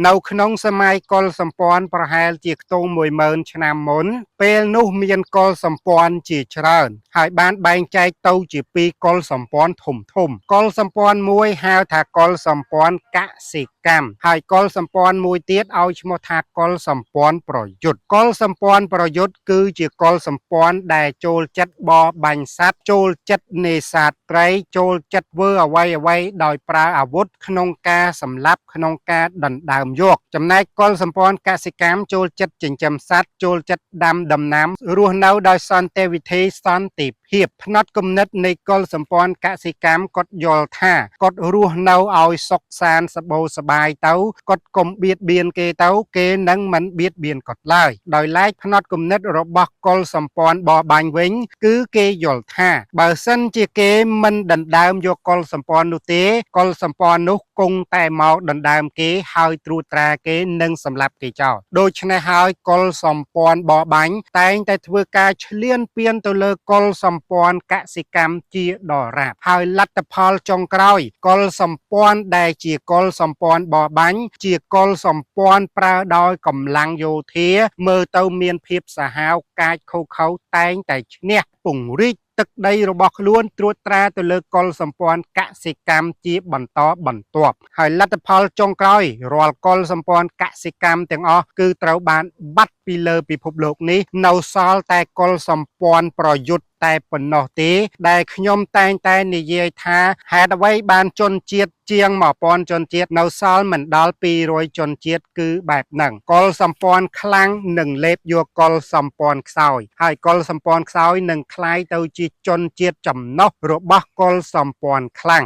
នៅក្នុងសម័យកុលសម្ព័ន្ធប្រហែលជាខ្ទង់10000ឆ្នាំមុនពេលនោះមានកុលសម្ព័ន្ធជាច្រើនហើយបានបែងចែកទៅជាពីរកុលសម្ព័ន្ធធំកុលសម្ព័ន្ធមួយហៅថាកុលសម្ព័ន្ធកសិកម្មហើយកុលសម្ព័ន្ធមួយទៀតឲ្យឈ្មោះថាកុលសម្ព័ន្ធប្រយុទ្ធកុលសម្ព័ន្ធប្រយុទ្ធគឺជាកុលសម្ព័ន្ធដែលចូលចិត្តបរបាញ់សត្វចូលចិត្តនេសាទត្រីចូលចិត្តធ្វើអ្វីដោយប្រើអាវុធក្នុងការសម្លាប់ក្នុងការដណ្ដើមយកចំណែកកុលសម្ព័ន្ធកសិកម្មចូលចិត្តចិញ្ចឹមសត្វចូលចិត្តដាំដំណាំរស់នៅដោយសន្តិវិធីសន្តិភាពផ្នត់គំនិតនៃកុលសម្ព័ន្ធកសិកម្មគាត់យល់ថាគាត់រស់នៅឲ្យសុខសាន្តសប្បាយសប្បាយទៅគាត់កុំបៀតបៀនគេទៅគេនឹងមិនបៀតបៀនគាត់ឡើយដោយឡែកផ្នត់គំនិតរបស់កុលសម្ព័ន្ធបរបាញ់វិញគឺគេយល់ថាបើសិនជាគេមិនដណ្ដើមយកកុលសម្ព័ន្ធនោះទេកុលសម្ព័ន្ធនោះគង់តែមកដណ្ដើមគេហើយត្រួតត្រាគេនិងសម្លាប់គេចោលដូច្នេះហើយកុលសម្ព័ន្ធបរបាញ់តែងតែធ្វើការឈ្លានពានទៅលើកុលសម្ព័ន្ធកសិកម្មជាដរាបហើយលទ្ធផលចុងក្រោយកុលសម្ព័ន្ធដែលជាកុលសម្ព័ន្ធបរបាញ់ជាកុលសម្ព័ន្ធប្រើដោយកម្លាំងយោធាមើលទៅមានភាពសាហាវកាចខូខើតែងតែឈ្នះពង្រីកទឹកដីរបស់ខ្លួនត្រួតត្រាទៅលើកុលសម្ព័ន្ធកសិកម្មជាបន្តបន្ទាប់ហើយលទ្ធផលចុងក្រោយរាល់កុលសម្ព័ន្ធកសិកម្មទាំងអស់គឺត្រូវបានបាត់ពីលើពិភពលោកនេះនៅសល់តែកុលសម្ព័ន្ធប្រយុទ្ធតែប៉ុណ្ណោះទេដែលខ្ញុំតែងតែនិយាយថាហេតុអ្វីបានជនជាតិជាង1000ជនជាតិនៅសល់មិនដល់200ជនជាតិគឺបែបហ្នឹងកុលសម្ព័ន្ធខ្លាំងនឹងលេបយកកុលសម្ព័ន្ធខ្សោយហើយកុលសម្ព័ន្ធខ្សោយនឹងคล้ายទៅជាជនជាតិចំណុះរបស់កុលសម្ព័ន្ធខ្លាំង